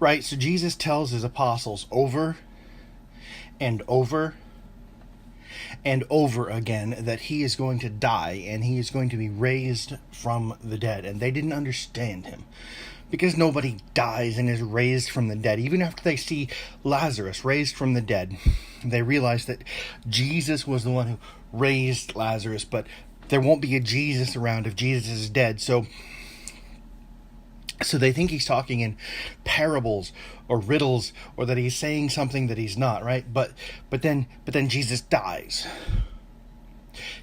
Right? So Jesus tells his apostles over and over and over again that he is going to die and he is going to be raised from the dead. And they didn't understand him, because nobody dies and is raised from the dead. Even after they see Lazarus raised from the dead, they realize that Jesus was the one who raised Lazarus, but there won't be a Jesus around if Jesus is dead. So they think he's talking in parables or riddles, or that he's saying something that he's not, right? But then Jesus dies.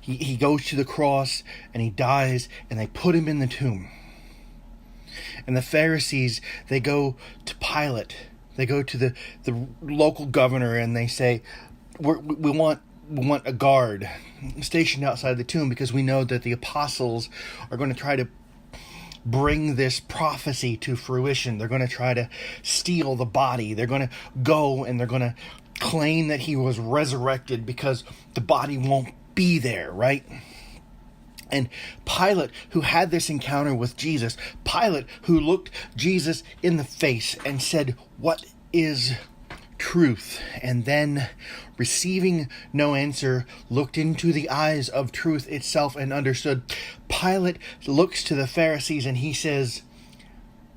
He goes to the cross and he dies, and they put him in the tomb. And the Pharisees, they go to Pilate. They go to the local governor and they say, we want a guard stationed outside the tomb, because we know that the apostles are going to try to bring this prophecy to fruition. They're going to try to steal the body. They're going to go and they're going to claim that he was resurrected, because the body won't be there, right? And Pilate, who had this encounter with Jesus, Pilate, who looked Jesus in the face and said, "What is truth?" And then, receiving no answer, looked into the eyes of truth itself and understood. Pilate looks to the Pharisees and he says,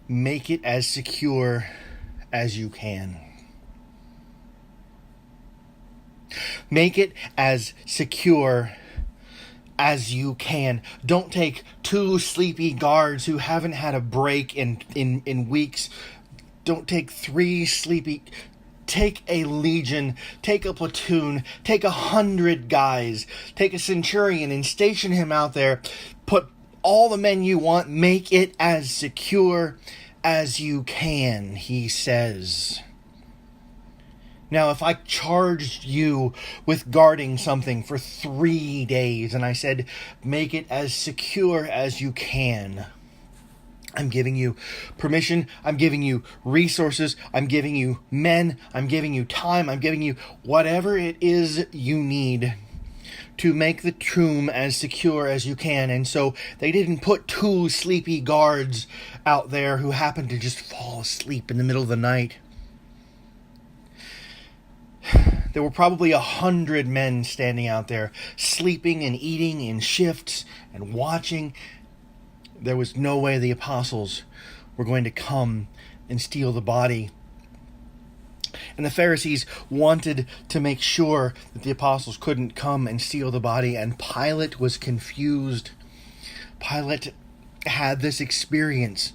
"Make it as secure as you can. Make it as secure as you can. Don't take 2 sleepy guards who haven't had a break in weeks. Don't take 3 sleepy... Take a legion, take a platoon, take 100 guys, take a centurion and station him out there. Put all the men you want. Make it as secure as you can," he says. Now, if I charged you with guarding something for 3 days and I said, "Make it as secure as you can," I'm giving you permission, I'm giving you resources, I'm giving you men, I'm giving you time, I'm giving you whatever it is you need to make the tomb as secure as you can. And so they didn't put 2 sleepy guards out there who happened to just fall asleep in the middle of the night. There were probably 100 men standing out there, sleeping and eating in shifts and watching. There was no way the apostles were going to come and steal the body. And the Pharisees wanted to make sure that the apostles couldn't come and steal the body, and Pilate was confused. Pilate had this experience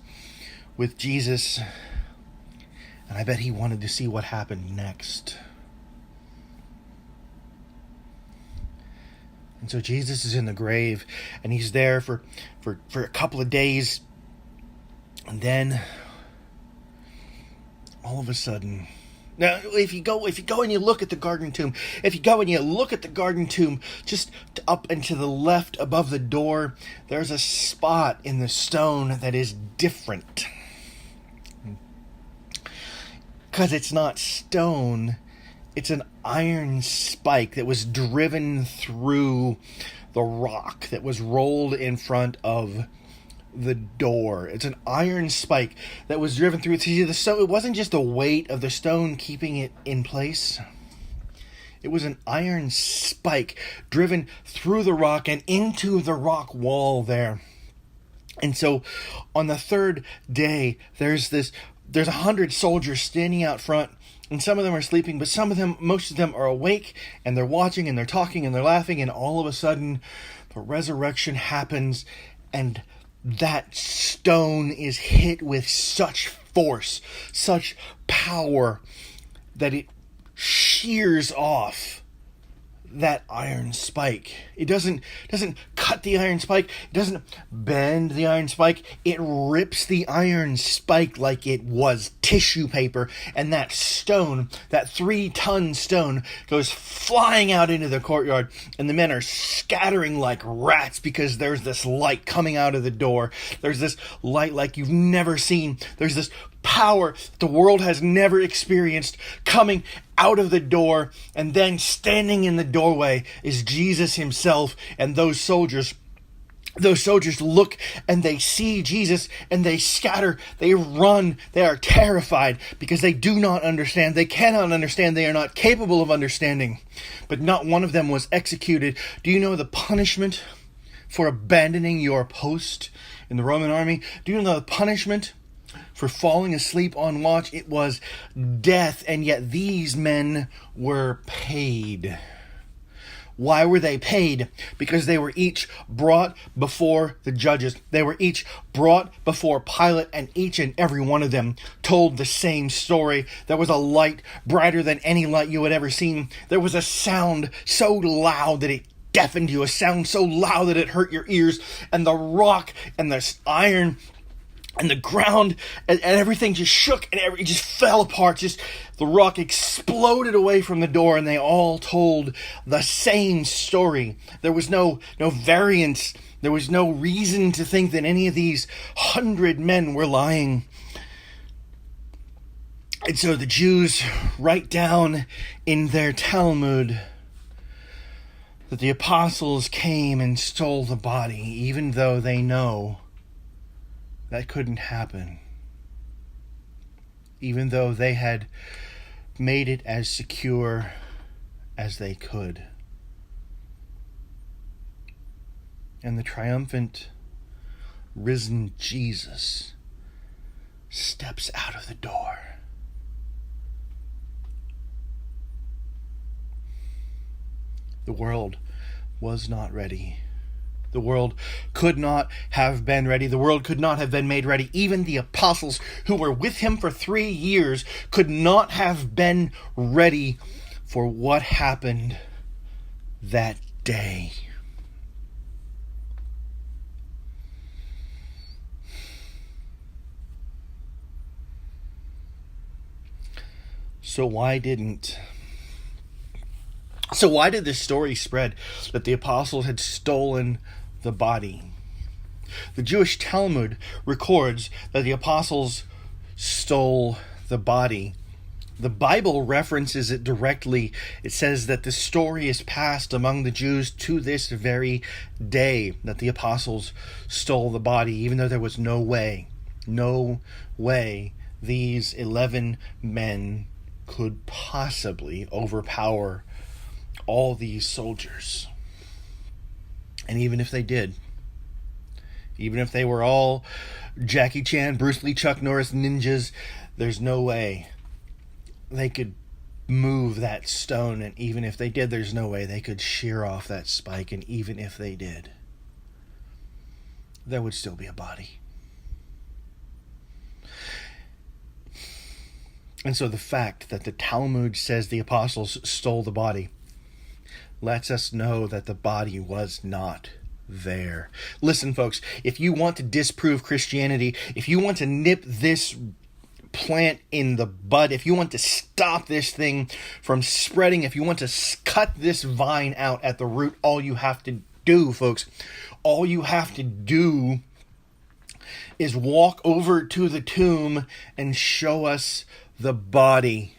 with Jesus, and I bet he wanted to see what happened next. And so Jesus is in the grave, and he's there for a couple of days. And then, all of a sudden... Now, if you go and you look at the garden tomb, just up and to the left above the door, there's a spot in the stone that is different. Because it's not stone, it's an iron spike that was driven through the rock that was rolled in front of the door. It's an iron spike that was driven through. So it wasn't just the weight of the stone keeping it in place. It was an iron spike driven through the rock and into the rock wall there. And so on the 3rd day, there's 100 soldiers standing out front. And some of them are sleeping, but most of them are awake, and they're watching, and they're talking, and they're laughing, and all of a sudden, the resurrection happens, and that stone is hit with such force, such power, that it shears off that iron spike. It doesn't cut the iron spike. It doesn't bend the iron spike. It rips the iron spike like it was tissue paper. And that stone, that 3-ton stone, goes flying out into the courtyard. And the men are scattering like rats because there's this light coming out of the door. There's this light like you've never seen. There's this power the world has never experienced coming out of the door, and then standing in the doorway is Jesus himself, and those soldiers those soldiers look and they see Jesus and they scatter, they run, they are terrified because they do not understand, they cannot understand, they are not capable of understanding. But not one of them was executed. Do you know the punishment for abandoning your post in the Roman army? Do you know the punishment for falling asleep on watch? It was death, and yet these men were paid. Why were they paid? Because they were each brought before the judges. They were each brought before Pilate, and each and every one of them told the same story. There was a light brighter than any light you had ever seen. There was a sound so loud that it deafened you, a sound so loud that it hurt your ears, and the rock and the iron and the ground and everything just shook, and it just fell apart. Just the rock exploded away from the door, and they all told the same story. There was no variance. There was no reason to think that any of these 100 men were lying. And so the Jews write down in their Talmud that the apostles came and stole the body, even though they know that couldn't happen. Even though they had made it as secure as they could. And the triumphant, risen Jesus steps out of the door. The world was not ready. The world could not have been ready. The world could not have been made ready. Even the apostles who were with him for 3 years could not have been ready for what happened that day. So why did this story spread that the apostles had stolen the body? The Jewish Talmud records that the apostles stole the body. The Bible references it directly. It says that the story is passed among the Jews to this very day that the apostles stole the body, even though there was no way these 11 men could possibly overpower all these soldiers. And even if they did, even if they were all Jackie Chan, Bruce Lee, Chuck Norris ninjas, there's no way they could move that stone. And even if they did, there's no way they could shear off that spike. And even if they did, there would still be a body. And so the fact that the Talmud says the apostles stole the body lets us know that the body was not there. Listen, folks, if you want to disprove Christianity, if you want to nip this plant in the bud, if you want to stop this thing from spreading, if you want to cut this vine out at the root, all you have to do, folks, all you have to do is walk over to the tomb and show us the body.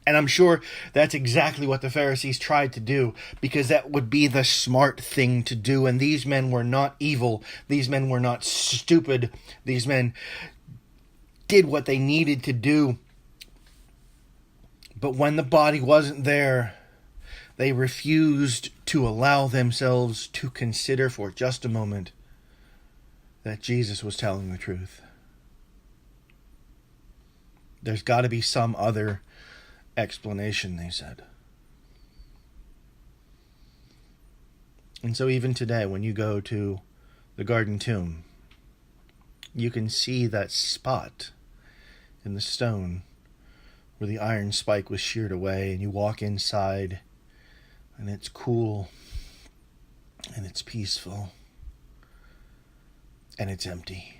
And I'm sure that's exactly what the Pharisees tried to do, because that would be the smart thing to do. And these men were not evil. These men were not stupid. These men did what they needed to do. But when the body wasn't there, they refused to allow themselves to consider for just a moment that Jesus was telling the truth. There's got to be some other explanation, they said. And so even today, when you go to the Garden Tomb, you can see that spot in the stone where the iron spike was sheared away, and you walk inside, and it's cool, and it's peaceful, and it's empty.